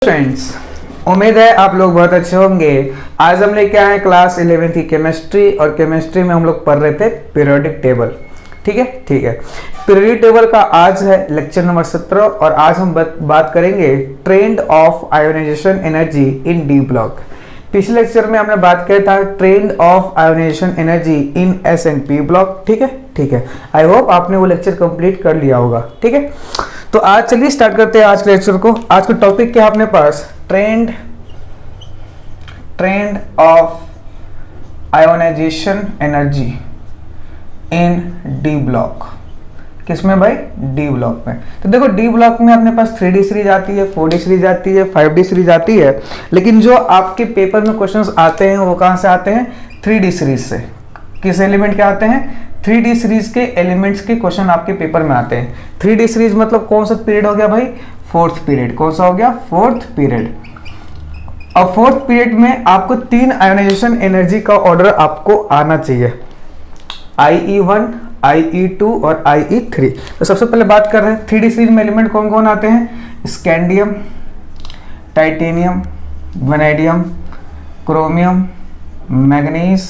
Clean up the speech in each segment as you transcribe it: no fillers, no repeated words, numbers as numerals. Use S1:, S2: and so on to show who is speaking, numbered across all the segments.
S1: Friends, उम्मीद है आप लोग बहुत अच्छे होंगे। आज हम लेके आए क्लास 11th की केमिस्ट्री, और केमिस्ट्री में हम लोग पढ़ रहे थे पीरियोडिक टेबल। ठीक है। पीरियोडिक टेबल का आज है लेक्चर नंबर 17, और आज हम बात करेंगे trend of ionization energy in D block. पिछले लेक्चर में हमने बात किया था trend of ionization energy in s and p block. ठीक है। आई होप आपने वो लेक्चर कंप्लीट कर लिया होगा। ठीक है, तो आज चलिए स्टार्ट करते हैं आज के लेक्चर को। आज का टॉपिक क्या है अपने पास? Trend of ionization energy in D block. किसमें भाई? डी ब्लॉक में। तो देखो, डी ब्लॉक में अपने पास 3D सीरीज आती है, 4D सीरीज आती है, 5D सीरीज आती है, लेकिन जो आपके पेपर में क्वेश्चंस आते हैं वो कहाँ से आते हैं? 3D सीरीज से। किस एलिमेंट के आते हैं? 3D सीरीज के एलिमेंट्स के क्वेश्चन आपके पेपर में आते हैं। 3D सीरीज मतलब कौन सा पीरियड हो गया भाई? Fourth period. कौन सा हो गया? Fourth period. और फोर्थ पीरियड में आपको 3 आयोनाइजेशन एनर्जी का ऑर्डर आपको आना चाहिए, IE1, IE2 और IE3। तो सबसे पहले बात कर रहे हैं 3D सीरीज में एलिमेंट कौन कौन आते हैं? Scandium, titanium, vanadium, chromium, manganese,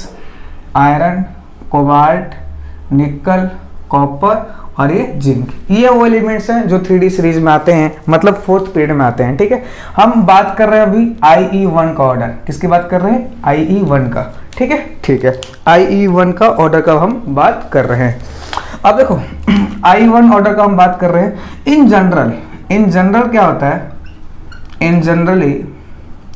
S1: iron, cobalt, nickel, copper और ये जिंक। ये वो एलिमेंट्स हैं जो 3D सीरीज में आते हैं, मतलब फोर्थ पीरियड में आते हैं। ठीक है, हम बात कर रहे हैं अभी IE1 का ऑर्डर। किसकी बात कर रहे हैं? IE1 का। ठीक है, IE1 का ऑर्डर का हम बात कर रहे हैं। अब देखो, IE1 ऑर्डर का हम बात कर रहे हैं। इन जनरल क्या होता है? इन जनरली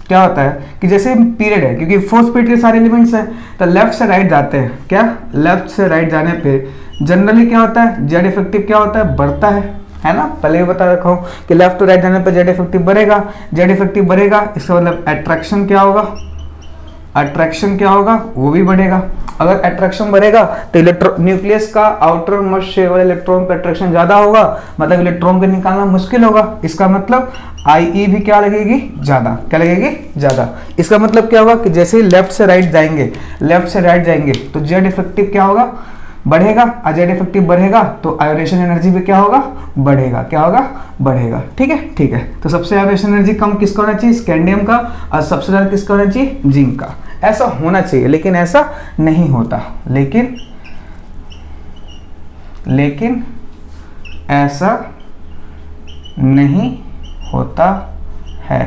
S1: क्या होता है कि जैसे पीरियड है, क्योंकि फोर्थ पीरियड के सारे एलिमेंट्स हैं, तो लेफ्ट से राइट जाते हैं। क्या? लेफ्ट से राइट जाने पे जनरली क्या होता है? जेड इफेक्टिव क्या होता है? बढ़ता है ना। पहले ही बता रखा हूँ कि लेफ्ट टू राइट जाने पे जेड इफेक्टिव बढ़ेगा। जेड इफेक्टिव बढ़ेगा, इसका मतलब अट्रैक्शन क्या होगा? वो भी बढ़ेगा। अगर अट्रैक्शन बढ़ेगा तो न्यूक्लियस का आउटर मोस्ट शेल वाले इलेक्ट्रॉन पर अट्रैक्शन ज्यादा होगा, मतलब इलेक्ट्रॉन को निकालना मुश्किल होगा। इसका मतलब IE भी क्या लगेगी? ज्यादा। इसका मतलब क्या होगा कि जैसे ही लेफ्ट से राइट जाएंगे तो जेड इफेक्टिव क्या होगा? बढ़ेगा। और जेड इफेक्टिव बढ़ेगा तो आयोनाइजेशन एनर्जी भी क्या होगा? बढ़ेगा। ठीक है। तो सबसे आयोनाइजेशन एनर्जी कम किसका होना चाहिए? स्कैंडियम का। और सबसे ज्यादा किसका होना चाहिए? जिंक का। ऐसा होना चाहिए, लेकिन ऐसा नहीं होता। लेकिन ऐसा नहीं होता है।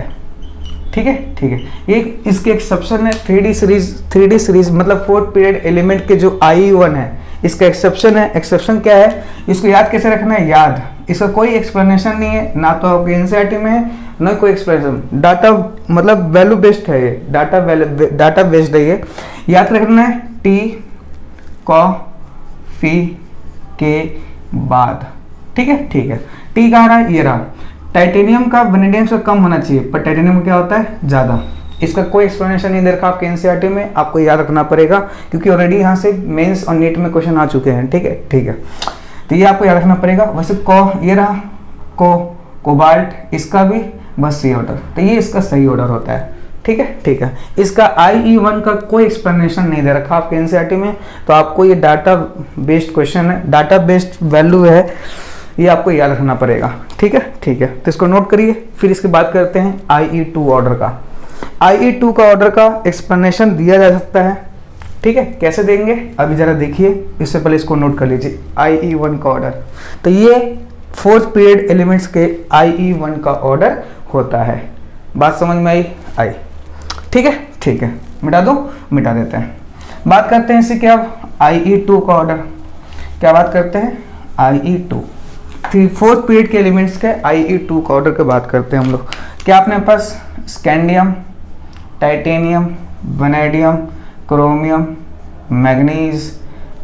S1: ठीक है। एक इसके एक्सेप्शन है 3D सीरीज मतलब फोर्थ पीरियड एलिमेंट के जो IE1 है, इसका एक्सेप्शन है। एक्सेप्शन क्या है? इसको याद कैसे रखना है? याद, इसका कोई एक्सप्लेनेशन नहीं है, ना तो आपके एनसीईआरटी में है, ना कोई एक्सप्लेनेशन। डाटा मतलब वैल्यू बेस्ड है ये, डाटा बेस्ड है ये। याद रखना है टी कॉफी के बाद। ठीक है। टी कहाँ रहा? ये रहा। टाइटेनियम का वैनेडियम से कम होना चाहिए, पर टाइटेनियम क्या होता है? ज्यादा। इसका कोई एक्सप्लेनेशन नहीं दे रखा आपके एनसीईआरटी में, आपको याद रखना पड़ेगा, क्योंकि ऑलरेडी यहाँ से मेंस और नीट में क्वेश्चन आ चुके हैं। ठीक है, तो ये आपको याद रखना पड़ेगा। वैसे ये रहा कोबाल्ट, इसका भी बस सी ऑर्डर, तो ये इसका सही ऑर्डर होता है। ठीक है। इसका IE1 का कोई एक्सप्लेनेशन नहीं दे रखा आपके एनसीईआरटी में, तो आपको ये डाटा बेस्ड क्वेश्चन है, डाटा बेस्ड वैल्यू है, ये आपको याद रखना पड़ेगा। ठीक है, तो इसको नोट करिए। फिर इसकी बात करते हैं IE2 ऑर्डर का। IE2 का ऑर्डर का एक्सप्लेनेशन दिया जा सकता है। ठीक है, कैसे देंगे अभी जरा देखिए, इससे पहले इसको नोट कर लीजिए। IE1 का ऑर्डर, तो ये फोर्थ पीरियड एलिमेंट्स के IE1 का ऑर्डर होता है। बात समझ में आई? ठीक है, मिटा देते हैं। बात करते हैं इसी के अब IE2 का ऑर्डर। क्या बात करते हैं? IE2 फोर्थ पीरियड के एलिमेंट्स के IE2 का ऑर्डर की बात करते हैं हम लोग। क्या अपने पास scandium, titanium, vanadium, chromium, manganese,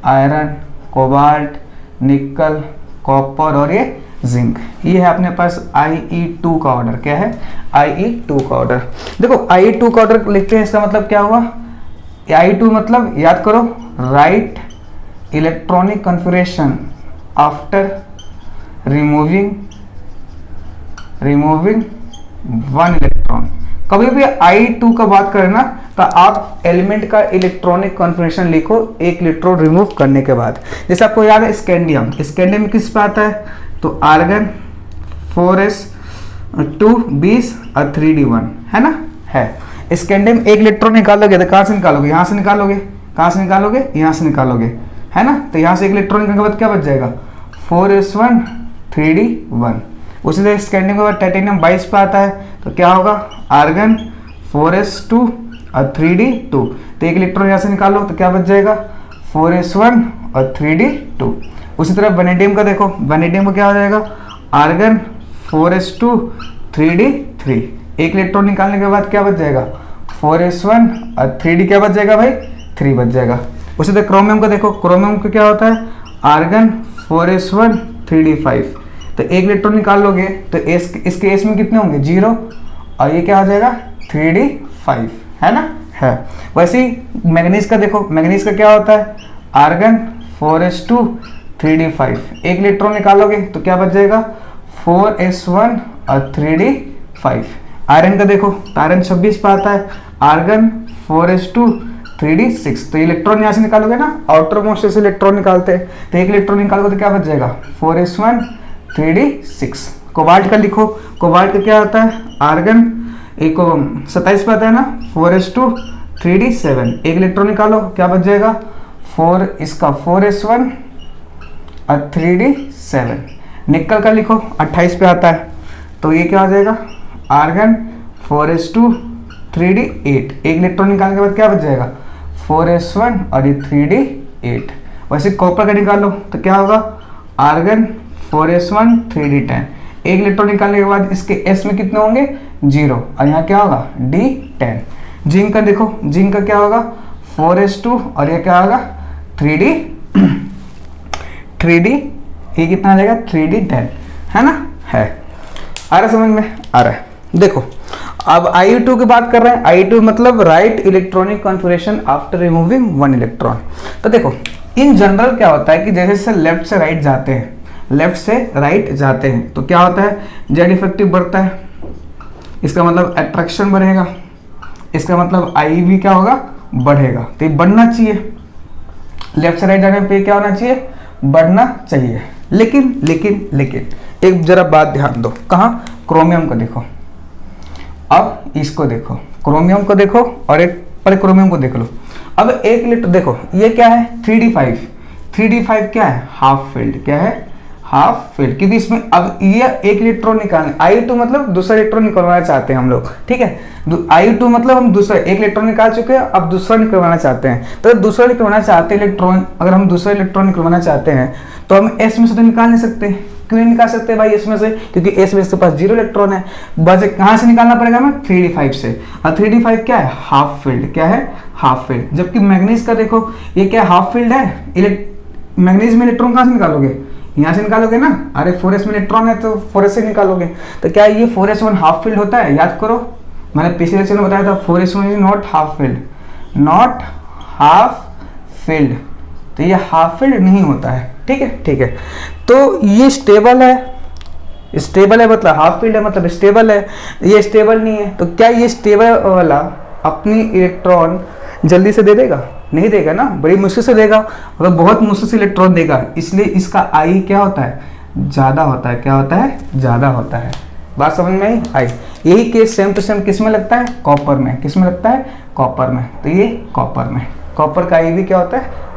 S1: iron, cobalt, nickel, copper और ये जिंक, ये है अपने पास IE2 का ऑर्डर। क्या है? IE2 का ऑर्डर। देखो, IE2 का ऑर्डर लिखते हैं, इसका मतलब क्या हुआ? IE2 मतलब याद करो, right electronic configuration after removing 1 electron. कभी भी IE2 का बात करें ना, तो आप एलिमेंट का इलेक्ट्रॉनिक कॉन्फिगरेशन लिखो 1 इलेक्ट्रॉन रिमूव करने के बाद। जैसे आपको याद है स्कैंडियम किस पे आता है? तो आर्गन 4s 2 20 और 3d 1 है ना, है। स्कैंडियम एक इलेक्ट्रॉन निकालोगे तो कहाँ से निकालोगे, यहाँ से निकालोगे, कहाँ से निकालोगे, यहाँ से निकालोगे, है ना। तो यहाँ से एक इलेक्ट्रॉन निकालने के बाद क्या बच जाएगा, 4s1 3d 1। उसी तरह स्कैंडियम के बाद टाइटेनियम 22 पे आता है, तो क्या होगा, आर्गन 4s2 और 3d 2। तो एक इलेक्ट्रॉन यहाँ से निकालो तो क्या बच जाएगा, 4s1 और 3d 2। उसी तरह वैनेडियम का देखो, वैनेडियम का क्या हो जाएगा, आर्गन 4s2 3d 3। एक इलेक्ट्रॉन निकालने के बाद क्या बच जाएगा, 4s1 और 3d क्या बच जाएगा भाई, 3 बच जाएगा। उसी तरह क्रोमियम का देखो, क्रोमियम का क्या होता है, आर्गन 4s1 3d 5। तो एक इलेक्ट्रॉन निकाल लोगे तो इसके एस में कितने होंगे, 0, और ये क्या हो जाएगा 3d 5, है ना, है। वैसे ही मैग्नीज का देखो, मैग्नीज का क्या होता है, आर्गन 4s2 3d 5। एक इलेक्ट्रॉन निकालोगे तो क्या बच जाएगा, 4s1 और 3d 5। आयरन का देखो, तो आयरन 26 पे आता है, आर्गन 4s2 3d 6। तो इलेक्ट्रॉन यहाँ से निकालोगे ना, आउटर मोस्ट से इलेक्ट्रॉन निकालते हैं, तो एक इलेक्ट्रॉन निकालोगे तो क्या बच जाएगा, 4s1 3d 6। कोबाल्ट का लिखो, कोबाल्ट का क्या होता है, आर्गन एक 27 पे आता है ना, 4s2 3d 7। एक इलेक्ट्रॉन निकालो क्या बच जाएगा, 4s1 और 3d 7। निकल का लिखो, 28 पे आता है, तो ये क्या हो जाएगा, आर्गन 4s2 3d 8। एक इलेक्ट्रॉन निकालने के बाद क्या बच जाएगा, 4s1 और ये 3d 8। वैसे कॉपर का निकालो तो क्या होगा, आर्गन 4s1 3d 10। एक इलेक्ट्रॉन निकालने के बाद इसके s में कितने होंगे, 0, और यहाँ क्या होगा, d 10। जिंक का देखो, जिंक का क्या होगा, 4s2 और ये क्या होगा, 3d 3d, ये कितना आ जाएगा, 3d 10, है ना, है। आ रहा समझ में, आ रहा है। देखो अब Ie2 की बात कर रहे हैं, Ie2 मतलब right electronic configuration after removing 1 electron. तो देखो इन जनरल क्या होता है कि जैसे लेफ्ट से राइट जाते हैं, लेफ्ट से राइट जाते हैं तो क्या होता है, जेड इफेक्टिव बढ़ता है, इसका मतलब अट्रैक्शन बढ़ेगा, इसका मतलब आई भी क्या होगा, बढ़ेगा। तो ये बढ़ना चाहिए, लेफ्ट से राइट जाने पे क्या होना चाहिए, बढ़ना चाहिए। लेकिन लेकिन लेकिन एक जरा बात ध्यान दो, कहाँ, क्रोमियम को देखो, अब इसको देखो, क्रोमियम को देखो और एक पहले क्रोमियम को देख लो। अब एक लिटर देखो, ये क्या है, 3d5। 3d5 क्या है, हाफ फील्ड, क्या है, हाफ फील्ड, क्योंकि इसमें अब ये एक इलेक्ट्रॉन निकालने, Ie2 मतलब दूसरा इलेक्ट्रॉन निकलवाना चाहते हैं हम लोग, ठीक है। Ie2 मतलब हम दूसरा एक इलेक्ट्रॉन निकाल चुके हैं, अब दूसरा निकलवाना चाहते हैं। तो दूसरा निकलवाना चाहते हैं इलेक्ट्रॉन, अगर हम दूसरा इलेक्ट्रॉन निकलवाना चाहते हैं तो हम s में से तो निकाल नहीं सकते। क्यों नहीं निकाल सकते भाई s में से, क्योंकि s में इसके पास 0 इलेक्ट्रॉन है। बस कहाँ से निकालना पड़ेगा हमें, 3d5 से। और 3d5 क्या है, हाफ फील्ड, क्या है, हाफ फील्ड। जबकि मैग्नीज का देखो, ये क्या हाफ फील्ड है, मैग्नीज में इलेक्ट्रॉन कहाँ से निकालोगे, यहाँ से निकालोगे ना, अरे 4s में इलेक्ट्रॉन है तो 4s से निकालोगे। तो क्या ये 4s1 हाफ फील्ड होता है, याद करो, मैंने पिछले लेक्चर में बताया था 4s1 is not half field, not half field. तो ये हाफ फील्ड नहीं होता है, ठीक है, ठीक है। तो ये स्टेबल है, स्टेबल है मतलब हाफ फील्ड है मतलब स्टेबल है, ये स्टेबल नहीं है। तो क्या ये स्टेबल वाला अपनी इलेक्ट्रॉन जल्दी से दे देगा, नहीं देगा ना, बड़ी मुश्किल से देगा, अगर बहुत मुश्किल से इलेक्ट्रॉन देगा, इसलिए इसका आई क्या होता है, ज़्यादा होता है, क्या होता है, ज़्यादा होता है। बात समझ में आई। यही केस सेम टू सेम किस में लगता है, कॉपर में। किस में लगता है, कॉपर में। तो ये कॉपर में, कॉपर का आई भी क्या होता है,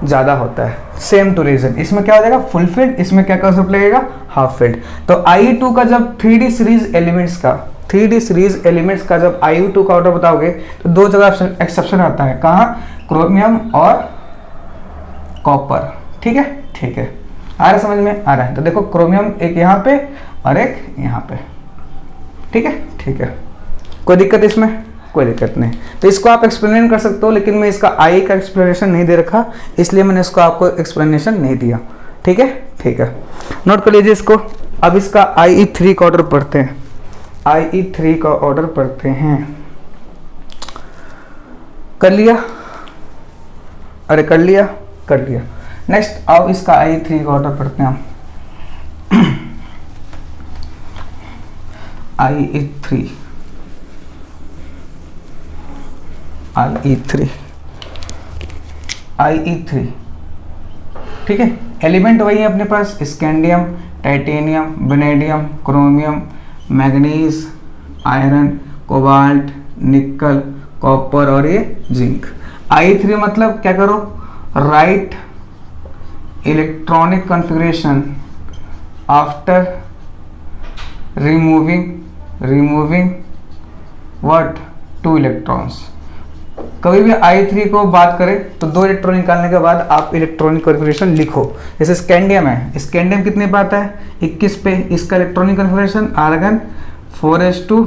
S1: ज़्यादा होता है। सेम टू रीजन, इसमें क्या हो जाएगा, फुल फील्ड, इसमें क्या कंसेप्ट लगेगा, हाफ फील्ड। तो Ie2 का जब 3D सीरीज एलिमेंट्स का, 3D सीरीज एलिमेंट्स का जब Ie2 का ऑर्डर बताओगे तो दो जगह एक्सेप्शन आता है, कहाँ, क्रोमियम और कॉपर, ठीक है, ठीक है। आ रहा समझ में, आ रहा है। तो देखो क्रोमियम एक यहाँ पे और एक यहाँ पे, ठीक है, ठीक है। कोई दिक्कत इसमें, कोई दिक्कत नहीं। तो इसको आप एक्सप्लेन कर सकते हो, लेकिन मैं इसका आई का एक्सप्लेनेशन नहीं दे रखा, इसलिए मैंने इसको आपको एक्सप्लेनेशन नहीं दिया, ठीक है, ठीक है। नोट कर लीजिए इसको। अब इसका Ie3 का ऑर्डर पढ़ते हैं, Ie3 का ऑर्डर पढ़ते हैं। कर लिया, अरे कर लिया, कर लिया। नेक्स्ट आओ इसका Ie3 का ऑर्डर पढ़ते हैं हम। Ie3, Ie3, Ie3, ठीक है। एलिमेंट वही है अपने पास, scandium, titanium, vanadium, chromium, manganese, iron, cobalt, nickel, copper और ये जिंक। I3 मतलब क्या करो, right electronic configuration after removing what 2 electrons. कभी भी I3 को बात करें तो 2 इलेक्ट्रॉन निकालने के बाद आप इलेक्ट्रॉनिक कॉन्फ़िगरेशन लिखो। जैसे स्कैंडियम है, स्कैंडियम कितने पे आता है, 21 पे, इसका electronic configuration argon 4s2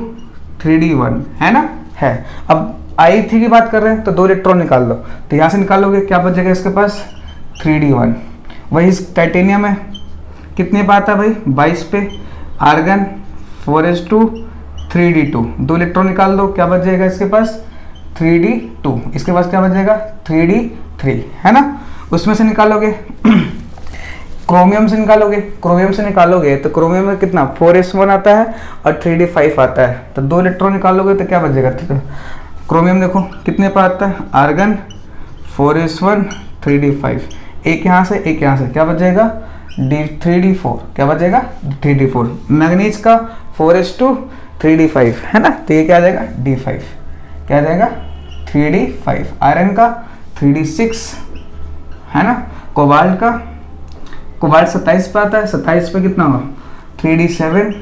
S1: 3d1 है ना, है। अब I3 की बात कर रहे हैं तो 2 इलेक्ट्रॉन निकाल लो, तो यहाँ से निकालोगे क्या बचेगा इसके पास 3d1। वही टाइटेनियम है, कितने पे आता है भाई 22 पे, आर्गन 4s2 3d2, 2 इलेक्ट्रॉन निकाल दो, क्या बच जाएगा इसके पास 3d2, इसके पास क्या बचेगा 3d3 है ना। उसमें से निकालोगे क्रोमियम से निकालोगे तो क्रोमियम में कितना 4s1 आता है और 3d5 आता है, तो 2 इलेक्ट्रॉन निकालोगे तो क्या बचेगा। क्रोमियम देखो कितने पर आता है, आर्गन 4s1 3d5, एक यहाँ से एक यहाँ से, क्या बचेगा 3d4, क्या बचेगा 3d4। मैग्नीज का 4s2 3d5 है ना, तो ये क्या आ जाएगा d5, क्या आ जाएगा 3d5। आयरन का 3d6 है ना। कोबाल्ट 27 पे आता है, 27 पे कितना होगा 3d7।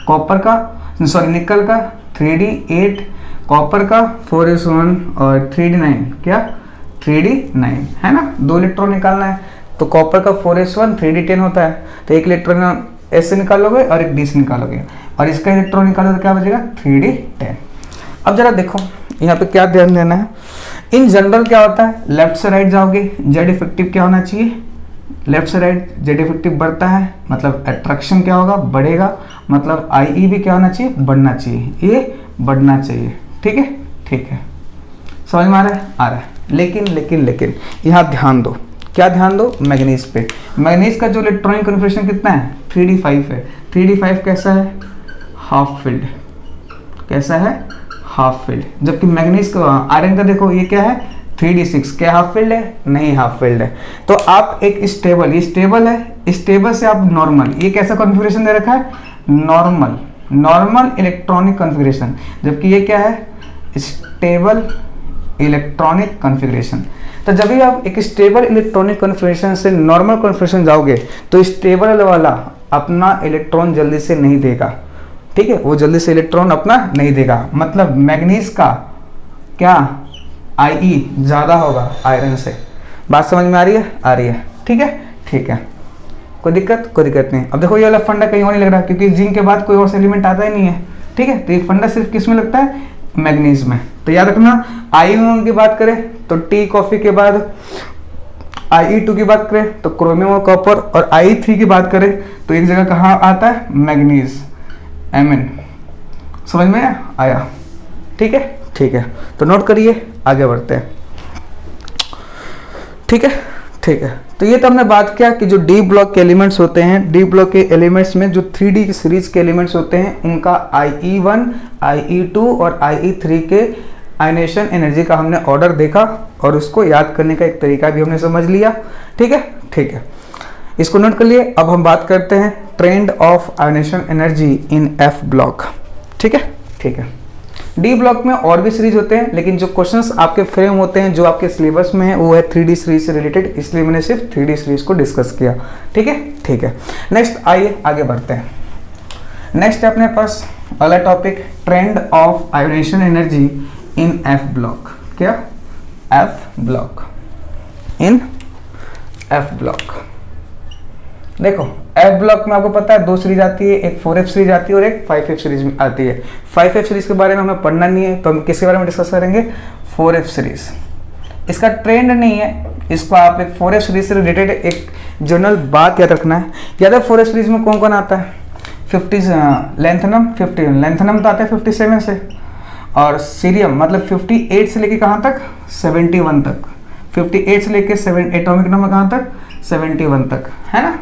S1: कॉपर का निकल का 3d8, कॉपर का 4s1 और 3d9, क्या 3d9 है ना। 2 इलेक्ट्रॉन निकालना है तो कॉपर का 4s1 3d10 होता है, तो एक इलेक्ट्रॉन एस से निकालोगे और एक डी से निकालोगे, और इसका इलेक्ट्रॉन निकालोगे तो क्या बचेगा 3d10। अब जरा देखो यहाँ पे क्या ध्यान देना है, इन जनरल क्या होता है, लेफ्ट से राइट जाओगे जेड इफेक्टिव क्या होना चाहिए, लेफ्ट से राइट जेड इफेक्टिव बढ़ता है मतलब अट्रैक्शन क्या होगा बढ़ेगा, मतलब आई भी क्या होना चाहिए बढ़ना चाहिए, ये बढ़ना चाहिए। ठीक है समझ में आ रहा है। लेकिन यहाँ ध्यान दो, क्या ध्यान दो, मैग्नीज पे। मैग्नीज का जो इलेक्ट्रॉनिक कॉन्फ़िगरेशन कितना है 3d5 है। 3d5 कैसा है, हाफ फील्ड, कैसा है हाफ फील्ड, जबकि मैग्नीज का आयरन का देखो ये क्या है 3d6, क्या हाफ फील्ड है, नहीं हाफ फील्ड है। तो आप एक स्टेबल, ये स्टेबल है, स्टेबल से आप नॉर्मल, ये कैसा कॉन्फ़िगरेशन दे रखा है नॉर्मल इलेक्ट्रॉनिक कॉन्फ़िगरेशन, जबकि ये क्या है स्टेबल इलेक्ट्रॉनिक कॉन्फ़िगरेशन। तो जब भी आप एक स्टेबल इलेक्ट्रॉनिक कॉन्फ़िगरेशन से नॉर्मल कॉन्फ़िगरेशन जाओगे तो स्टेबल वाला अपना इलेक्ट्रॉन जल्दी से नहीं देगा, ठीक है, वो जल्दी से इलेक्ट्रॉन अपना नहीं देगा। मतलब मैग्नीज का क्या IE ज़्यादा होगा आयरन से। बात समझ में आ रही है, ठीक है, कोई दिक्कत नहीं। अब देखो ये वाला फंडा कहीं और नहीं लग रहा क्योंकि जिंक के बाद कोई और एलिमेंट आता ही नहीं है, ठीक है, तो ये फंडा सिर्फ किस में लगता है मैग्नीज में। तो याद रखना I1 की बात करें तो टी कॉफी के बाद, IE2 की बात करें तो क्रोमियम और कॉपर, और I3 की बात करें तो एक जगह कहाँ आता है मैग्नीज Mn। समझ में आया, ठीक है, तो नोट करिए, आगे बढ़ते हैं। ठीक है, तो ये तो हमने बात किया कि जो डी ब्लॉक के एलिमेंट्स होते हैं, डी ब्लॉक के एलिमेंट्स में जो 3D सीरीज के एलिमेंट्स होते हैं उनका IE1, IE2 और IE3 के आयनेशन एनर्जी का हमने ऑर्डर देखा और उसको याद करने का एक तरीका भी हमने समझ लिया। ठीक है, इसको नोट कर लिए। अब हम बात करते हैं trend of ionisation energy in F block. ठीक है, डी ब्लॉक में और भी सीरीज होते हैं, लेकिन जो क्वेश्चंस आपके फ्रेम होते हैं जो आपके सिलेबस में है वो है 3D सीरीज से रिलेटेड, इसलिए मैंने सिर्फ 3D सीरीज को डिस्कस किया। ठीक है, नेक्स्ट आइए आगे बढ़ते हैं। नेक्स्ट है अपने पास अगला topic trend of ionisation energy in F block. क्या F ब्लॉक, इन F ब्लॉक। देखो F ब्लॉक में आपको पता है 2 सीरीज आती है, एक 4F सीरीज आती है और एक 5F सीरीज आती है। 5F सीरीज के बारे में हमें पढ़ना नहीं है तो हम किसके बारे में डिस्कस करेंगे, 4F सीरीज। इसका ट्रेंड नहीं है, इसको आप एक 4F सीरीज से रिलेटेड एक जनरल बात याद रखना है। याद है 4F सीरीज में कौन कौन आता है, 50 लेंथनम, 50 लेंथनम तो आता है 57 से, और सीरियम मतलब 58 से लेके कहाँ तक 71 तक, 58 से लेके एटॉमिक नंबर कहाँ तक 71 तक, है ना।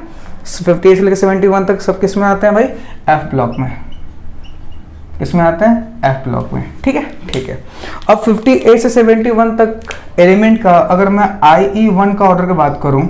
S1: 58 से लेकर 71 तक सब किस में आते हैं भाई, F ब्लॉक में। किस में आते हैं, F ब्लॉक में। ठीक है। अब 58 से 71 तक एलिमेंट का अगर मैं IE1 का ऑर्डर की बात करूं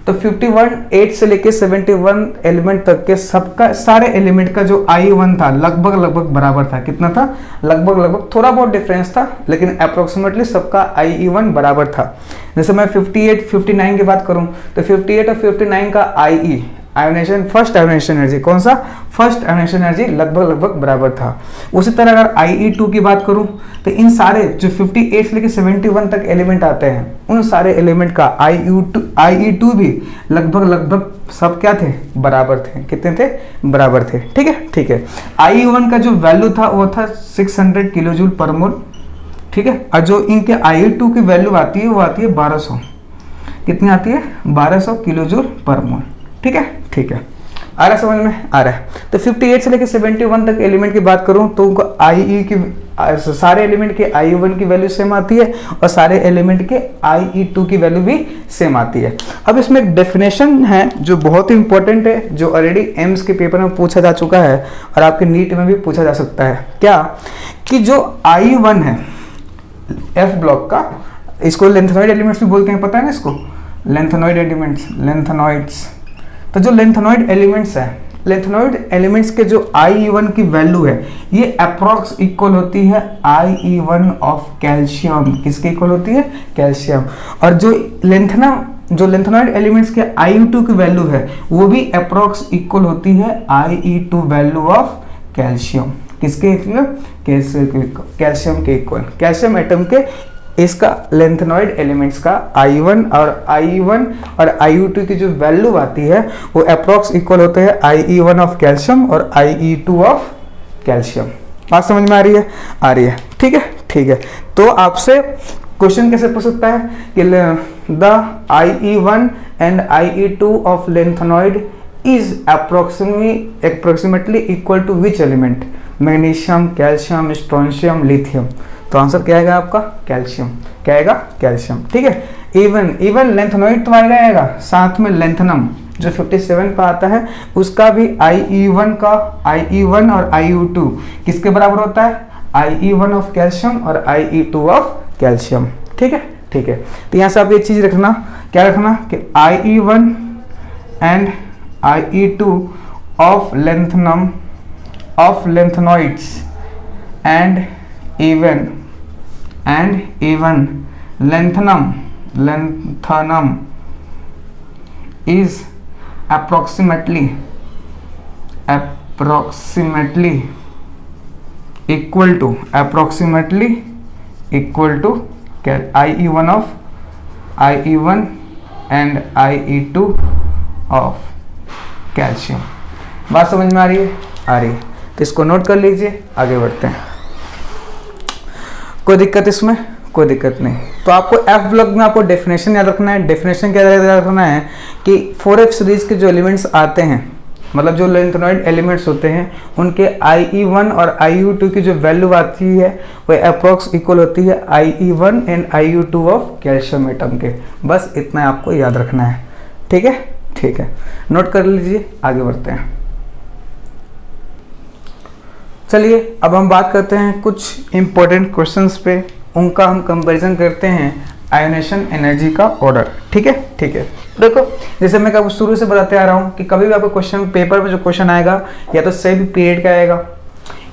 S1: तो 51 से लेके 71 एलिमेंट तक के सबका सारे एलिमेंट का जो I1 था लगभग बराबर था। कितना था? लगभग, थोड़ा बहुत डिफरेंस था, लेकिन अप्रोक्सीमेटली सबका I1 बराबर था। जैसे मैं 58 59 की बात करूं तो 58 और 59 का IE ionisation, first ionisation energy, कौन सा? फर्स्ट आयोनेशन एनर्जी लगभग बराबर था। उसी तरह अगर IE2 की बात करूं तो इन सारे जो 58 से लेकर 71 तक एलिमेंट आते हैं उन सारे एलिमेंट का IE2 भी लगभग सब क्या थे? बराबर थे। कितने थे? बराबर थे। ठीक है। IE1 का जो वैल्यू था वो था 600 किलो जूल पर मोल। ठीक है। और जो इनके IE2 की वैल्यू आती है वो आती है 1200। कितनी आती है? 1200 किलो जूल पर मोल। ठीक है। आ रहा समझ में? आ रहा है। तो 58 से लेकर 71 तक एलिमेंट की बात करूं तो उनको IE की सारे एलिमेंट के IE1 की वैल्यू सेम आती है और सारे एलिमेंट के IE2 की वैल्यू भी सेम आती है। अब इसमें एक डेफिनेशन है जो बहुत ही इंपॉर्टेंट है, जो ऑलरेडी एम्स के पेपर में पूछा जा चुका है और आपके नीट में भी पूछा जा सकता है। क्या? कि जो I1 है F ब्लॉक का, इसको लेंथेनॉइड एलिमेंट्स भी बोलते हैं, पता है ना इसको? Lanthanoid elements, lanthanoids. तो जो लेंथेनॉइड एलिमेंट्स है, लेंथेनॉइड एलिमेंट्स के जो IE1 की वैल्यू है ये अप्रॉक्स इक्वल होती है IE1 ऑफ कैल्शियम। किसके इक्वल होती है? कैल्शियम। और जो लेंथेनॉइड एलिमेंट्स के IE2 की वैल्यू है वो भी अप्रॉक्स इक्वल होती है IE2 वैल्यू ऑफ कैल्शियम। किसके इक्वल? कैल्शियम के इक्वल। कैल्शियम एटम के इसका लेंथेनॉइड एलिमेंट्स का I1 और IE2 की जो वैल्यू आती है वो अप्रॉक्स इक्वल होते हैं IE1 ऑफ कैल्शियम और IE2 ऑफ कैल्शियम। बात समझ में आ रही है? आ रही है। ठीक है। तो आपसे क्वेश्चन कैसे पूछ सकता है कि the IE1 and IE2 of lanthanoid is approximately equal to which element? Magnesium, calcium, strontium, lithium. तो आंसर क्या आएगा आपका? कैल्शियम। क्या आएगा? कैल्शियम। ठीक है। इवन लेंथेनॉइड तो आएगा, साथ में लेंथेनम जो 57 पर आता है उसका भी IE1 और IE2 किसके बराबर होता है? IE1 ऑफ कैल्शियम और IE2 ऑफ कैल्शियम। ठीक है। तो यहाँ से आप ये चीज रखना, क्या रखना कि IE1 and IE2 of lanthanoids and even lanthanum is approximately equal to IE1 and IE2 of calcium. बात समझ में आ रही है? आ रही है। तो इसको नोट कर लीजिए, आगे बढ़ते हैं। कोई दिक्कत इसमें? कोई दिक्कत नहीं। तो आपको F ब्लॉक में आपको डेफिनेशन याद रखना है। डेफिनेशन क्या याद रखना है कि 4F सीरीज के जो एलिमेंट्स आते हैं, मतलब जो लेंथेनॉइड एलिमेंट्स होते हैं उनके IE1 और IE2 की जो वैल्यू आती है वो अप्रॉक्स इक्वल होती है IE1 and IE2 of calcium atom के। बस इतना आपको याद रखना है। ठीक है। नोट कर लीजिए, आगे बढ़ते हैं। चलिए अब हम बात करते हैं कुछ इंपॉर्टेंट क्वेश्चंस पे, उनका हम कंपैरिजन करते हैं आयोनेशन एनर्जी का ऑर्डर। ठीक है। देखो जैसे मैं आपको शुरू से बताते आ रहा हूँ कि कभी भी आपको क्वेश्चन पेपर में जो क्वेश्चन आएगा या तो सेम पीरियड का आएगा,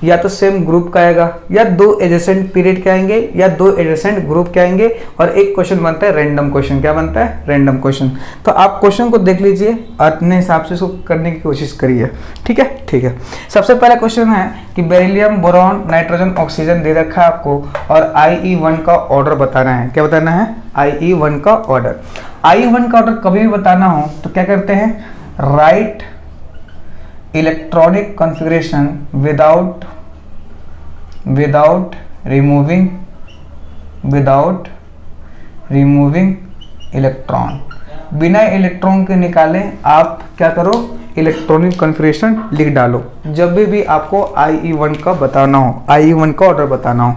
S1: या तो सेम ग्रुप का आएगा, या दो एडजेसेंट पीरियड के आएंगे, या दो एडजेसेंट ग्रुप के आएंगे, और एक क्वेश्चन बनता है रैंडम क्वेश्चन। क्या बनता है? Random question. तो आप क्वेश्चन को देख लीजिए, अपने हिसाब से इसको करने की कोशिश करिए। ठीक है। सबसे पहला क्वेश्चन है कि बेरिलियम, बोरॉन, नाइट्रोजन, ऑक्सीजन दे रखा है आपको और IE1 का ऑर्डर बताना है। क्या बताना है? IE1 का ऑर्डर। IE1 का ऑर्डर कभी भी बताना हो तो क्या करते हैं? Right electronic configuration without removing electron. बिना इलेक्ट्रॉन के निकाले आप क्या करो? इलेक्ट्रॉनिक कॉन्फ़िगरेशन लिख डालो जब भी आपको IE1 का बताना हो, IE1 का ऑर्डर बताना हो।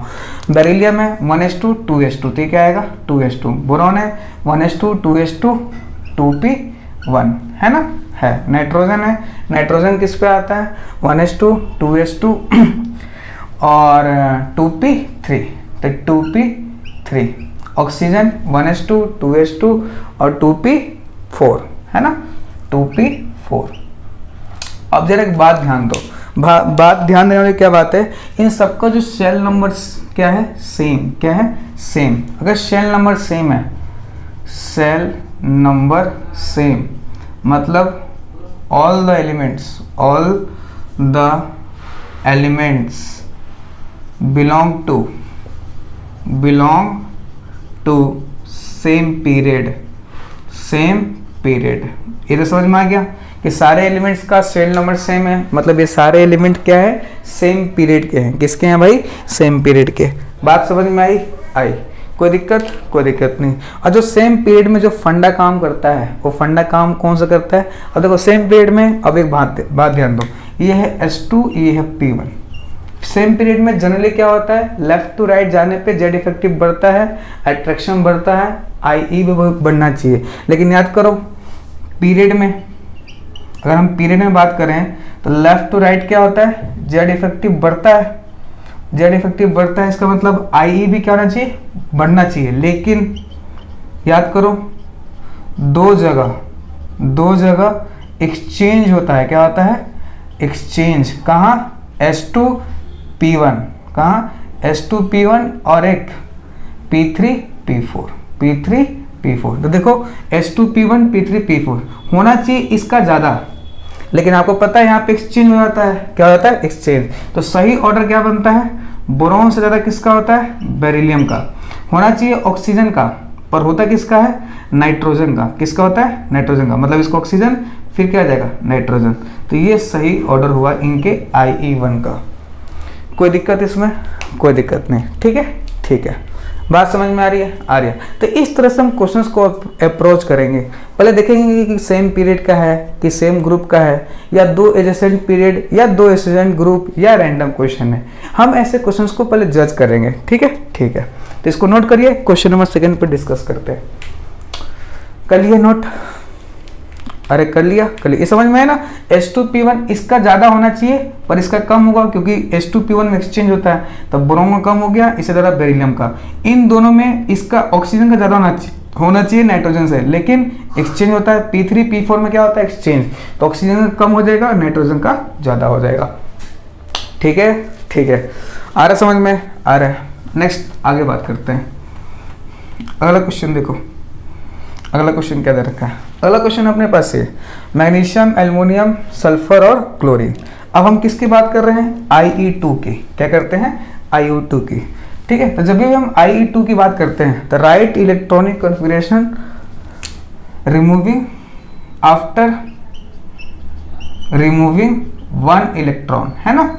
S1: बेरिलियम है 1s2 2s2, तो क्या आएगा? 2s2। बोरॉन है 1s2 2s2 2p1, है ना? है। नाइट्रोजन है, नाइट्रोजन किस पे आता है? 1s2 2s2 और 2p3, तो 2p3। ऑक्सीजन 1s2 2s2 और 2p4, है ना, 2p4। अब जरा एक बात ध्यान दो, बात ध्यान देने वाली क्या बात है, इन सबका जो शेल नंबर क्या है, सेम, क्या है, सेम। अगर शेल नंबर सेम है, शेल नंबर सेम मतलब all the elements belong to same period। ये तो समझ में आ गया कि सारे एलिमेंट्स का सेल नंबर सेम है, मतलब ये सारे एलिमेंट क्या है, सेम पीरियड के हैं। किसके हैं भाई, सेम पीरियड के। बात समझ में आई? कोई दिक्कत नहीं। और जो सेम पीरियड में जो फंडा काम करता है, वो फंडा काम कौन सा करता है, अब देखो सेम पीरियड में, अब एक बात ध्यान दो, ये है S2, ये है P1। सेम पीरियड में जनरली क्या होता है, लेफ्ट टू राइट जाने पे जेड इफेक्टिव बढ़ता है, अट्रैक्शन बढ़ता है, IE भी बढ़ना चाहिए। लेकिन याद करो पीरियड में, अगर हम पीरियड में बात करें तो लेफ्ट टू राइट क्या होता है, जेड इफेक्टिव बढ़ता है, इसका मतलब IE भी क्या होना चाहिए, बढ़ना चाहिए। लेकिन याद करो दो जगह एक्सचेंज होता है, क्या होता है, एक्सचेंज। कहाँ, S2 P1, कहाँ S2 P1 और एक P3 P4। तो देखो S2 P1 P3 P4 होना चाहिए इसका ज़्यादा, लेकिन आपको पता है यहाँ पे एक्सचेंज हो जाता है, क्या होता है, एक्सचेंज। तो सही ऑर्डर क्या बनता है, बोरॉन से ज़्यादा किसका होता है, बेरिलियम का। होना चाहिए ऑक्सीजन का, पर होता किसका है, नाइट्रोजन का। किसका होता है, नाइट्रोजन का, मतलब इसको ऑक्सीजन फिर क्या आ जाएगा, नाइट्रोजन। तो ये सही ऑर्डर हुआ इनके IE1 का। कोई दिक्कत इसमें, कोई दिक्कत नहीं, ठीक है। बात समझ में आ रही है? तो इस तरह से हम क्वेश्चंस को अप्रोच करेंगे। पहले देखेंगे कि सेम पीरियड का है कि सेम ग्रुप का है, या दो एडजेसेंट पीरियड या दो एडजेसेंट ग्रुप या रैंडम क्वेश्चन है। हम ऐसे क्वेश्चंस को पहले जज करेंगे, ठीक है। तो इसको नोट करिए, क्वेश्चन नंबर 2 पे डिस्कस करते हैं। कर लिए नोट? अरे कर लिया। ये समझ में है ना, S2 P1 इसका ज़्यादा होना चाहिए पर इसका कम होगा, क्योंकि S2 P1 में एक्सचेंज होता है, तब बोरोन का कम हो गया, इसी तरह बेरिलियम का। इन दोनों में इसका ऑक्सीजन का ज़्यादा होना चाहिए नाइट्रोजन से, लेकिन एक्सचेंज होता है। P3 P4 में क्या होता है, एक्सचेंज। तो ऑक्सीजन का कम हो जाएगा, नाइट्रोजन का ज़्यादा हो जाएगा। ठीक है। आ रहा समझ में? आ रहा है। नेक्स्ट आगे बात करते हैं। अगला क्वेश्चन देखो, अगला क्वेश्चन क्या दे रखा है। अगला क्वेश्चन अपने पास है मैग्नीशियम, एल्युमिनियम, सल्फर और क्लोरीन। अब हम किसकी बात कर रहे हैं, IE2 की। क्या करते हैं, IE2 की। ठीक है, तो जब भी हम IE2 की बात करते हैं तो right electronic configuration removing after removing 1 electron, है ना।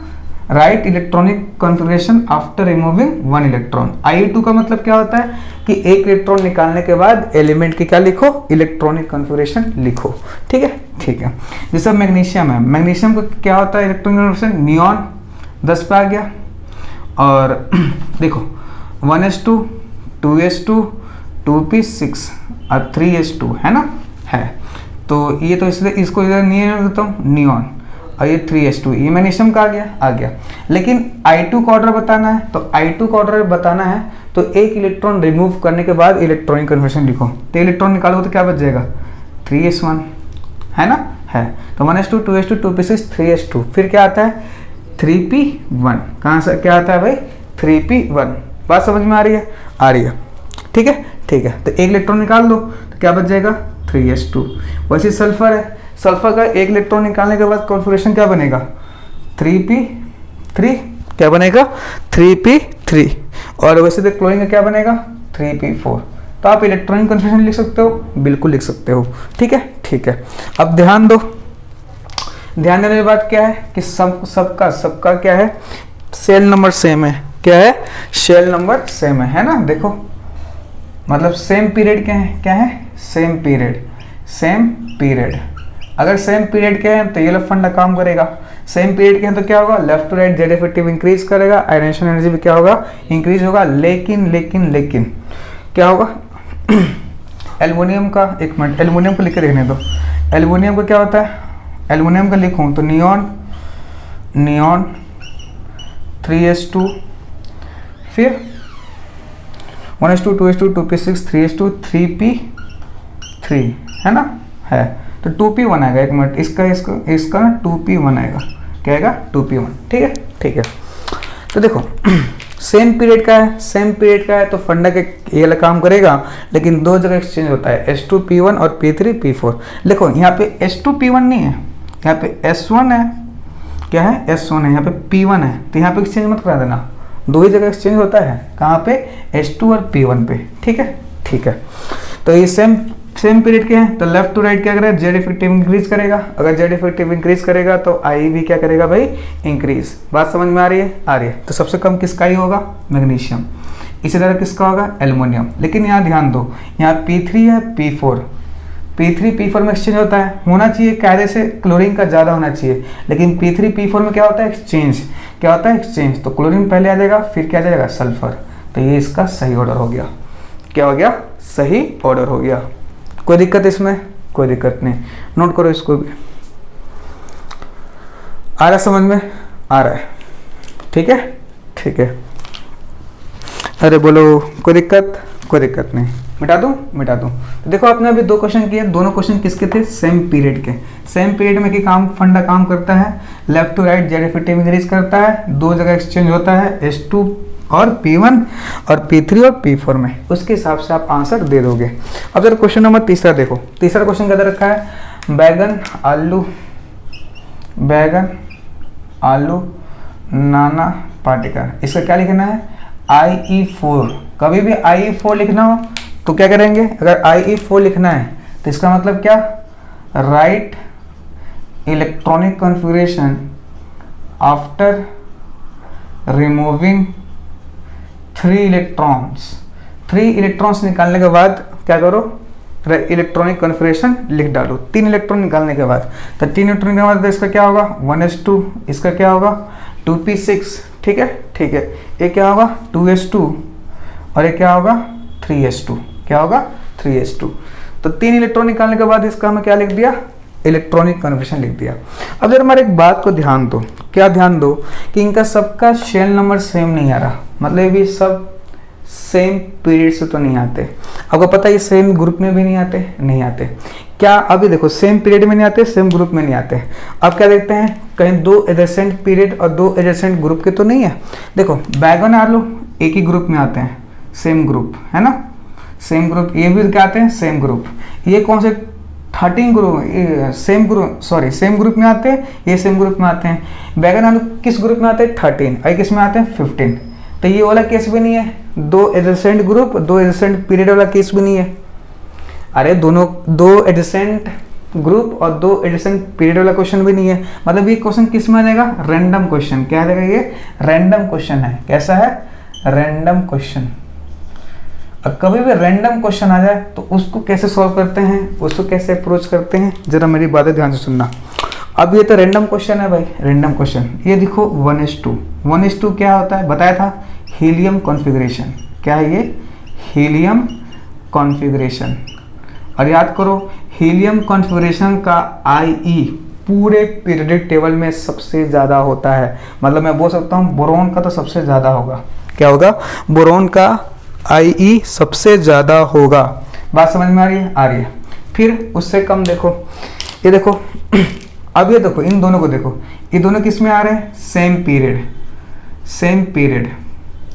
S1: Right electronic configuration after removing 1 electron. IE2 का मतलब क्या होता है कि एक इलेक्ट्रॉन निकालने के बाद एलिमेंट की क्या लिखो, इलेक्ट्रॉनिक कॉन्फ़िगरेशन लिखो। ठीक है। जैसे मैग्नीशियम है, मैग्नीशियम का क्या होता है इलेक्ट्रॉनिक कॉन्फ़िगरेशन, नियॉन 10 पे आ गया। और देखो 1s2 2s2 2p6 और 3s2, है ना, है। तो ये तो इसलिए इसको इधर नियॉन देता हूँ, नियॉन, और ये 3s2, ये मैग्नीशियम का आ गया। लेकिन I2 का ऑर्डर बताना है, तो I2 का ऑर्डर बताना है तो एक इलेक्ट्रॉन रिमूव करने के बाद इलेक्ट्रॉनिक कन्फर्मेशन लिखो। तो इलेक्ट्रॉन निकालो तो क्या बच जाएगा, 3s1, है ना, है। तो 1s2 2s2 2p6 3s2, फिर क्या आता है 3p1। कहाँ से क्या आता है भाई, 3p1। बात समझ में आ रही है? ठीक है। तो एक इलेक्ट्रॉन निकाल दो तो क्या बच जाएगा, 3s2। वैसे सल्फर है, सल्फर का एक इलेक्ट्रॉन निकालने के बाद कॉन्फ़िगरेशन क्या बनेगा, 3p3, क्या बनेगा 3p3। और वैसे तो क्लोरीन का क्या बनेगा, 3p4। तो आप इलेक्ट्रॉनिक कॉन्फ़िगरेशन लिख सकते हो, बिल्कुल लिख सकते हो। ठीक है। अब ध्यान दो, ध्यान देने की बात क्या है कि सबका क्या है, सेल नंबर सेम है। क्या है, सेल नंबर सेम है ना। देखो मतलब सेम पीरियड के हैं, क्या है, सेम पीरियड। अगर सेम पीरियड के हैं तो ये वाला फंडा काम करेगा। सेम पीरियड के हैं तो क्या होगा, left to right Z effective increase करेगा, आयनेशन एनर्जी भी क्या होगा, इंक्रीज होगा। लेकिन क्या होगा एल्युमिनियम का, एक मिनट एल्युमिनियम को लिख के देखने दो। एल्युमिनियम का क्या होता है, एल्युमिनियम का लिखूँ तो नियॉन 3s2, फिर 1s2 2s2 2p6 3s2 3p3, है ना, है, तो 2p1 आएगा। एक मिनट, इसका ना 2p1 आएगा, क्या आएगा 2p1। ठीक है, ठीक है। तो देखो सेम पीरियड का है, सेम पीरियड का है तो फंडा के ये वाला काम करेगा, लेकिन दो जगह एक्सचेंज होता है, S2P1 और P3 P4। देखो यहाँ पे S2P1 नहीं है, यहाँ पे S1 है, क्या है S1 है, यहाँ पे P1 है, तो यहाँ पे एक्सचेंज मत करा देना, दो ही जगह एक्सचेंज होता है, कहाँ पे S2 और P1 पे। ठीक है, ठीक है। तो ये सेम पीरियड के हैं, तो लेफ्ट टू राइट क्या करेगा, जेड इफेक्टिव इंक्रीज करेगा। अगर जेड इफेक्टिव इंक्रीज करेगा तो आई भी क्या करेगा भाई, इंक्रीज। बात समझ में आ रही है, आ रही है। तो सबसे कम किसका ही होगा, मैग्नीशियम। इसी तरह किसका होगा, एल्युमिनियम। लेकिन यहाँ ध्यान दो, यहाँ P3 है P4 में एक्सचेंज होता है, होना चाहिए कायदे से क्लोरीन का ज़्यादा होना चाहिए, लेकिन P3 P4 में क्या होता है, एक्सचेंज। क्या होता है, एक्सचेंज। तो क्लोरीन पहले आ जाएगा, फिर क्या आ जाएगा, सल्फर। तो ये इसका सही ऑर्डर हो गया। क्या हो गया, सही ऑर्डर हो गया। कोई दिक्कत इसमें, कोई दिक्कत नहीं, नोट करो इसको भी। आ रहा समझ में, आ रहा है, ठीक है, ठीक है। अरे बोलो, कोई दिक्कत, कोई दिक्कत नहीं, मिटा दूं, मिटा दूं। तो देखो आपने अभी दो क्वेश्चन किए, दोनों क्वेश्चन किसके थे, सेम पीरियड के। सेम पीरियड में कि काम फंडा काम करता है, left to right Z effective increase करता है, दो जगह एक्सचेंज होता है, S2 और P1 और P3 और P4 में, उसके हिसाब से आप आंसर दे दोगे। अब जरा क्वेश्चन नंबर तीसरा देखो। तीसरा क्वेश्चन क्या दे रखा है, बैगन आलू नाना पाटेकर। इसका क्या लिखना है, IE4। कभी भी IE4 लिखना हो तो क्या करेंगे, अगर IE4 लिखना है तो इसका मतलब क्या, right electronic configuration after removing 3 electrons निकालने के बाद क्या करो, इलेक्ट्रॉनिक कॉन्फ़िगरेशन लिख डालो। 3 इलेक्ट्रॉन निकालने के बाद, तो 3 इलेक्ट्रॉन के बाद इसका क्या होगा, 1s2, इसका क्या होगा 2p6। ठीक है, ठीक है। ये क्या होगा 2s2 और ये क्या होगा 3s2। क्या होगा 3s2। तो 3 इलेक्ट्रॉन निकालने के बाद इसका हमें क्या लिख दिया, इलेक्ट्रॉनिक कॉन्फ़िगरेशन लिख दिया। अब जरा हमारे एक बात को ध्यान दो, क्या ध्यान दो कि इनका सबका शेल नंबर सेम नहीं आ रहा, मतलब ये भी सब सेम पीरियड से तो नहीं आते। आपको पता है ये सेम ग्रुप में भी नहीं आते। क्या अभी देखो, सेम पीरियड में नहीं आते, सेम ग्रुप में नहीं आते। अब क्या देखते हैं, कहीं दो एडजेसेंट पीरियड और दो एडजेसेंट ग्रुप के तो नहीं है। देखो बैगन आलू एक ही ग्रुप में आते हैं, सेम ग्रुप है ना, सेम ग्रुप। ये भी क्या आते हैं, सेम ग्रुप। ये कौन से 13 ग्रुप, सेम ग्रुप में आते हैं, ये सेम ग्रुप में आते हैं। बैगन आलू किस ग्रुप में आते हैं, 13, और किस में आते हैं 15। तो ये वाला केस भी नहीं है, दो एडजेसेंट ग्रुप दो एडजेसेंट पीरियड वाला केस भी नहीं है। अरे दोनों दो एडजेसेंट ग्रुप और दो एडजेसेंट पीरियड वाला क्वेश्चन भी नहीं है। मतलब ये क्वेश्चन किस में आ जाएगा, रैंडम क्वेश्चन। क्या आ जाएगा, ये रैंडम क्वेश्चन है। कैसा है, रैंडम क्वेश्चन। अब कभी भी रैंडम क्वेश्चन आ जाए तो उसको कैसे सॉल्व करते हैं, उसको कैसे अप्रोच करते हैं, जरा मेरी बातें ध्यान से सुनना। अब ये तो रैंडम क्वेश्चन है भाई, रैंडम क्वेश्चन। ये देखो 1s2 क्या होता है, बताया था, हीलियम कॉन्फ़िगरेशन। क्या है ये, हीलियम कॉन्फ़िगरेशन। और याद करो, हीलियम कॉन्फ़िगरेशन का IE पूरे पीरियडिक टेबल में सबसे ज़्यादा होता है। मतलब मैं बोल सकता हूँ बोरोन का तो सबसे ज़्यादा होगा। क्या होगा, बोरोन का IE सबसे ज़्यादा होगा। बात समझ में आ रही है, आ रही है। फिर उससे कम देखो, ये देखो अब ये देखो, इन दोनों को देखो, ये दोनों किस में आ रहे हैं, सेम पीरियड।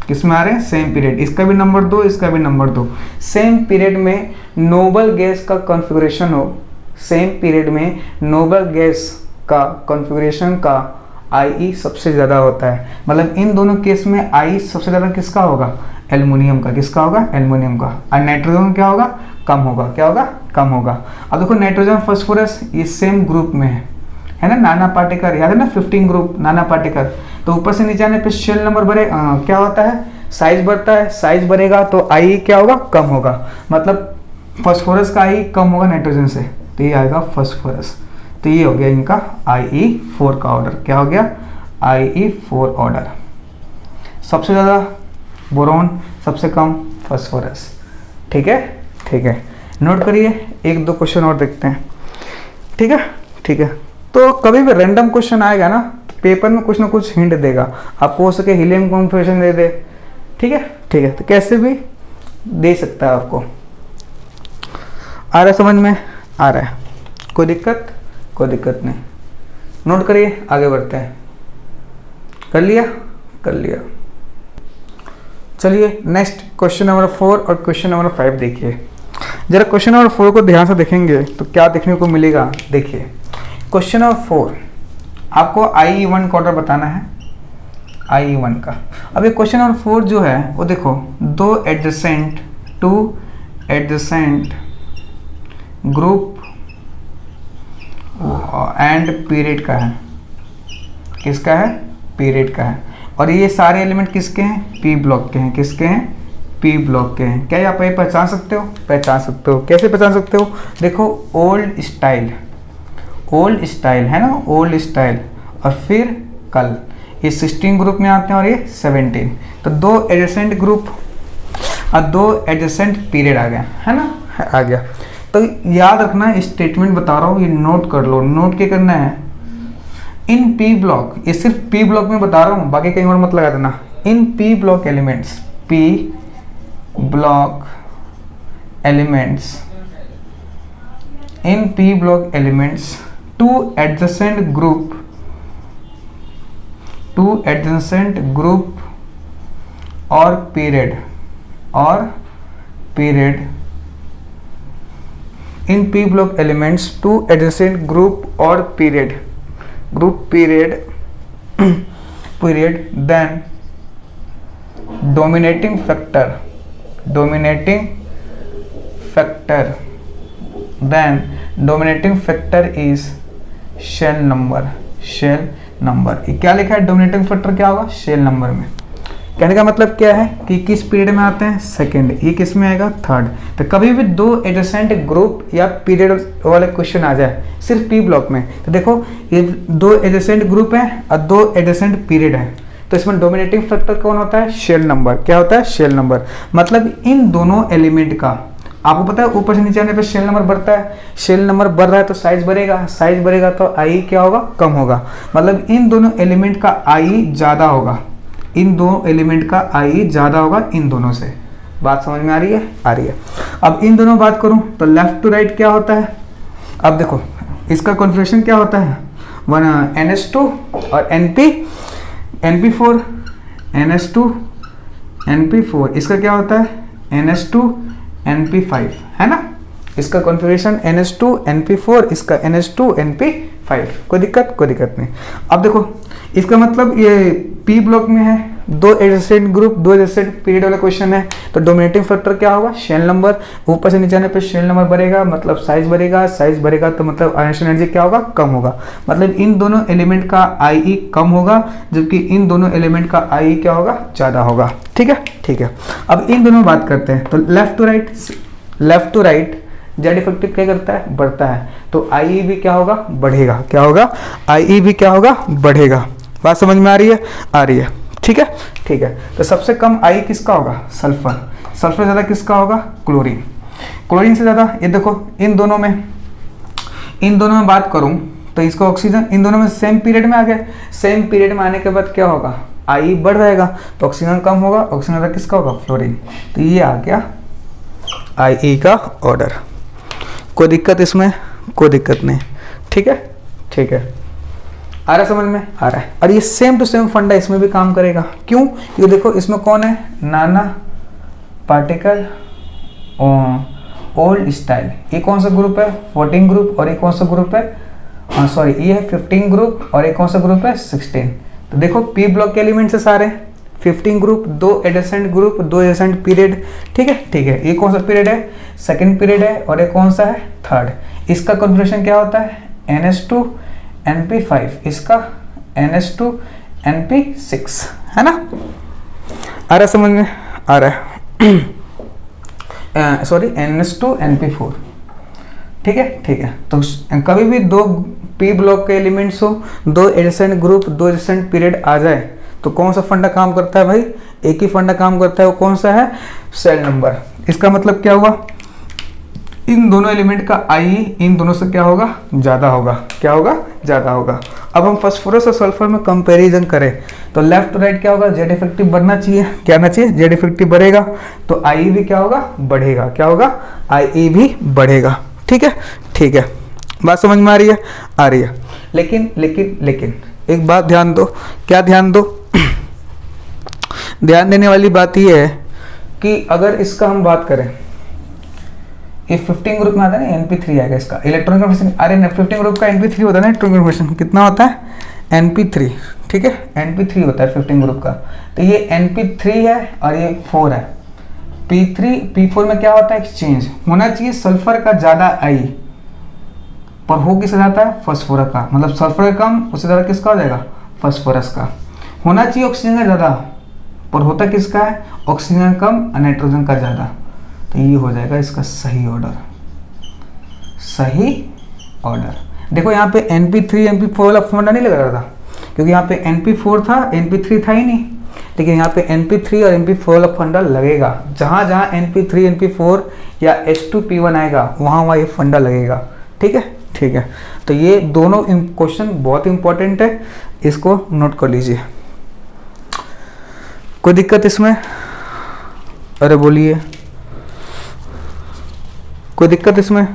S1: किस में आ रहे हैं, सेम पीरियड। इसका भी नंबर 2, इसका भी नंबर 2। सेम पीरियड में नोबल गैस का कॉन्फ़िगरेशन हो, सेम पीरियड में नोबल गैस का कॉन्फ़िगरेशन का IE सबसे ज़्यादा होता है। मतलब इन दोनों केस में IE सबसे ज़्यादा किसका होगा, एल्युमिनियम का। किसका होगा, एल्युमिनियम का। और नाइट्रोजन क्या होगा, कम होगा। क्या होगा, कम होगा। अब देखो नाइट्रोजन फास्फोरस ये सेम ग्रुप में है ना, नाना पार्टिकल, याद है ना 15 ग्रुप नाना पार्टिकल। तो ऊपर से नीचे आने पे शेल नंबर बढ़े, क्या होता है, साइज बढ़ता है। साइज बढ़ेगा तो IE क्या होगा, कम होगा। मतलब फास्फोरस का IE कम होगा नाइट्रोजन से, तो ये आएगा फास्फोरस। तो ये हो गया इनका IE4 का ऑर्डर। क्या हो गया, IE4 ऑर्डर। सबसे ज़्यादा बोरोन, सबसे कम फास्फोरस। ठीक है, ठीक है, नोट करिए। एक दो क्वेश्चन और देखते हैं। ठीक है, ठीक है। तो कभी भी रैंडम क्वेश्चन आएगा ना, तो पेपर में कुछ ना कुछ हिंट देगा आपको, हो सके हीलियम कॉन्फ़िगरेशन दे दे। ठीक है, ठीक है। तो कैसे भी दे सकता है आपको। आ रहा है समझ में, आ रहा है। कोई दिक्कत? कोई दिक्कत नहीं, नोट करिए, आगे बढ़ते हैं। कर लिया? कर लिया। चलिए नेक्स्ट क्वेश्चन नंबर 4 और क्वेश्चन नंबर 5 देखिए। जरा क्वेश्चन नंबर 4 को ध्यान से देखेंगे तो क्या देखने को मिलेगा। देखिए क्वेश्चन नंबर 4, आपको IE1 का ऑर्डर बताना है, IE1 का। अब ये क्वेश्चन नंबर 4 जो है वो देखो, दो एडजेसेंट ग्रुप एंड पीरियड का है। किसका है? पीरियड का है। और ये सारे एलिमेंट किसके हैं? पी ब्लॉक के हैं। किसके हैं? पी ब्लॉक के हैं। क्या आप ये पहचान सकते हो? पहचान सकते हो। कैसे पहचान सकते हो? देखो ओल्ड स्टाइल है ना, ओल्ड स्टाइल, और फिर कल, ये 16 ग्रुप में आते हैं और ये 17। तो दो एडजेसेंट ग्रुप और दो एडजेसेंट पीरियड आ गया, है ना, आ गया। तो याद रखना, स्टेटमेंट बता रहा हूँ, ये नोट कर लो। नोट क्या करना है? इन पी ब्लॉक, ये सिर्फ पी ब्लॉक में बता रहा हूँ, बाकी कहीं और मत लगा देना। In P block elements, P block elements, in P block elements to adjacent group और period in P block elements to adjacent group और period then dominating factor is shell number. ये क्या लिखा है? डोमिनेटिंग फैक्टर क्या होगा? Shell number में। कहने का मतलब क्या है कि किस पीरियड में आते हैं? सेकंड। ये किस में आएगा? थर्ड। तो कभी भी दो एडजेसेंट ग्रुप या पीरियड वाले क्वेश्चन आ जाए सिर्फ पी ब्लॉक में, तो देखो ये दो एडजेसेंट ग्रुप हैं और दो एडजेसेंट पीरियड है, तो इसमें डोमिनेटिंग फैक्टर कौन होता है? Shell number. क्या होता है? Shell number. मतलब इन दोनों एलिमेंट का, आपको पता है ऊपर से नीचे आने पे शेल नंबर बढ़ता है, शेल नंबर बढ़ रहा है तो साइज बढ़ेगा, साइज बढ़ेगा तो आई क्या होगा? कम होगा। मतलब इन दोनों एलिमेंट का आई ज़्यादा होगा, इन दो एलिमेंट का आई ज़्यादा होगा इन दोनों से। बात समझ में आ रही है? आ रही है। अब इन दोनों बात करूं तो लेफ्ट टू राइट क्या होता है? अब देखो इसका कॉन्फ़िगरेशन क्या होता है? NH2 और NP4, NH2 NP4, इसका क्या होता है? NH2 NP5, है ना। इसका कॉन्फ़िगरेशन NH2 NP4, इसका NH2 NP5। कोई दिक्कत? कोई दिक्कत नहीं। अब देखो इसका मतलब ये पी ब्लॉक में है, दो एडजेसेंट ग्रुप, दो एडजेसेंट पीरियड वाला क्वेश्चन है, तो डोमिनेटिंग फैक्टर क्या होगा? Shell number. ऊपर से नीचे आने पे शेल नंबर बढ़ेगा, मतलब साइज बढ़ेगा, साइज बढ़ेगा तो मतलब आयनिक एनर्जी क्या होगा? कम होगा। मतलब इन दोनों एलिमेंट का आई कम होगा, जबकि इन दोनों एलिमेंट का आई क्या होगा? ज़्यादा होगा। ठीक है, ठीक है। अब इन दोनों बात करते हैं, तो left to right Z effective क्या करता है? बढ़ता है, तो आई भी क्या होगा? बढ़ेगा। क्या होगा? आई भी क्या होगा? बढ़ेगा। बात समझ में आ रही है? आ रही है। ठीक है, ठीक है। तो सबसे कम आई किसका होगा? सल्फर। सल्फर ज़्यादा किसका होगा? क्लोरीन। क्लोरीन से ज़्यादा, ये देखो इन दोनों में बात करूं तो इसका ऑक्सीजन इन दोनों में सेम पीरियड में आ गया। सेम पीरियड में आने के बाद क्या होगा? आई बढ़ जाएगा, तो ऑक्सीजन कम होगा, ऑक्सीजन ज़्यादा किसका होगा? फ्लोरीन। तो ये आ गया आई का ऑर्डर। कोई दिक्कत इसमें? कोई दिक्कत नहीं। ठीक है, ठीक है। आ रहा है समझ में? आ रहा है। और ये सेम टू सेम फंडा इसमें भी काम करेगा। क्यों? ये देखो इसमें कौन है? नाना पार्टिकल ओल्ड स्टाइल। ये कौन सा ग्रुप है? 14 ग्रुप। और ये कौन सा ग्रुप है? सॉरी, ये है 15 ग्रुप। और ये कौन सा ग्रुप है? 16। तो देखो पी ब्लॉक के एलिमेंट से सारे 15 ग्रुप, दो एडजेसेंट ग्रुप, दो एडजेसेंट पीरियड। ठीक है, ठीक है। ये कौन सा पीरियड है? सेकंड पीरियड है। और ये कौन सा है? थर्ड। इसका कॉन्फ़िगरेशन क्या होता है? NH2 NP5, इसका NH2 NP6, है ना। आ रहा समझ में? आ रहा है। Sorry, NH2 NP4। ठीक है, ठीक है। तो कभी भी दो पी ब्लॉक के एलिमेंट्स हो, दो एडजेसेंट ग्रुप, दो एडजेसेंट पीरियड आ जाए, तो कौन सा फंडा काम करता है भाई? एक ही फंडा काम करता है। वो कौन सा है? Shell number. इसका मतलब क्या हुआ? इन दोनों एलिमेंट का आई इन दोनों से क्या होगा? ज़्यादा होगा। क्या होगा? ज़्यादा होगा। अब हम फास्फोरस और सल्फर में कंपैरिजन करें तो लेफ्ट टू राइट क्या होगा? जेड इफेक्टिव बढ़ना चाहिए। क्या आना चाहिए? जेड इफेक्टिव बढ़ेगा, तो आई भी क्या होगा? बढ़ेगा। क्या होगा? आई भी बढ़ेगा। ठीक है, ठीक है। बात समझ में आ रही है? आ रही है। लेकिन लेकिन लेकिन एक बात ध्यान दो। क्या ध्यान दो? ध्यान देने वाली बात यह है कि अगर इसका हम बात करें, ये 15 ग्रुप में आता है ना, NP3 आएगा इसका इलेक्ट्रॉनिक कन्फर्मेशन। अरे 15 ग्रुप का NP3 होता है ना इलेक्ट्रॉनिक कन्फर्मेशन, कितना होता है? NP3, ठीक है, NP3 होता है 15 ग्रुप का। तो ये NP3 है और ये 4 है। P3 P4 में क्या होता है? एक्सचेंज होना चाहिए सल्फर का ज़्यादा आई, पर हो किसका जाता है? फास्फोरस का। मतलब सल्फर का कम, उससे ज़्यादा किसका हो जाएगा? फास्फोरस का। होना चाहिए ऑक्सीजन का ज़्यादा, पर होता किसका है? ऑक्सीजन कम और नाइट्रोजन का ज़्यादा। तो ये हो जाएगा इसका सही ऑर्डर। सही ऑर्डर। देखो यहाँ पे NP3 NP4 वाला फॉर्मूला नहीं लगा रहा था, क्योंकि यहाँ पे NP4 था, NP3 था ही नहीं। लेकिन यहाँ पे NP3 और NP4 वाला फंडा लगेगा। जहाँ जहाँ NP3 NP4 या H2P1 आएगा वहाँ वहाँ ये फंडा लगेगा। ठीक है, ठीक है। तो ये दोनों क्वेश्चन बहुत इंपॉर्टेंट है, इसको नोट कर लीजिए। कोई दिक्कत इसमें? अरे बोलिए, कोई दिक्कत इसमें?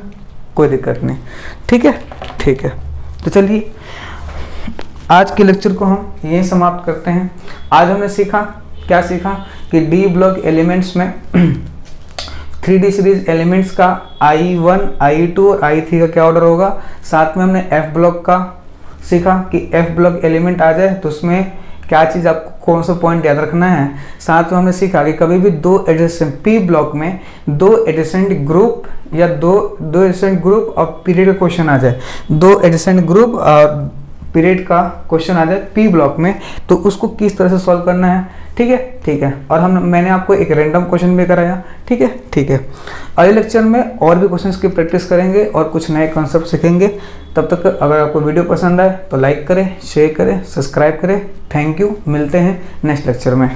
S1: कोई दिक्कत नहीं, ठीक है, ठीक है। तो चलिए आज के लेक्चर को हम यहीं समाप्त करते हैं। आज हमने सीखा, क्या सीखा कि डी ब्लॉक एलिमेंट्स में 3D सीरीज एलिमेंट्स का I1, I2 और I3 का क्या ऑर्डर होगा। साथ में हमने F ब्लॉक का सीखा कि F ब्लॉक एलिमेंट आ जाए तो उसमें क्या चीज़ आपको कौन सा पॉइंट याद रखना है। साथ में हमने सीखा कि कभी भी दो एडजेसेंट P ब्लॉक में दो एडजेसेंट ग्रुप या दो एडजेसेंट ग्रुप और पीरियड का क्वेश्चन आ जाए, दो एडजेसेंट ग्रुप और पीरियड का क्वेश्चन आ जाए P ब्लॉक में, तो उसको किस तरह से सॉल्व करना है। ठीक है, ठीक है। और मैंने आपको एक रैंडम क्वेश्चन भी कराया। ठीक है, ठीक है। अगले लेक्चर में और भी क्वेश्चंस की प्रैक्टिस करेंगे और कुछ नए कॉन्सेप्ट सीखेंगे। तब तक अगर आपको वीडियो पसंद आए तो लाइक करें, शेयर करें, सब्सक्राइब करें। Thank you. मिलते हैं नेक्स्ट लेक्चर में।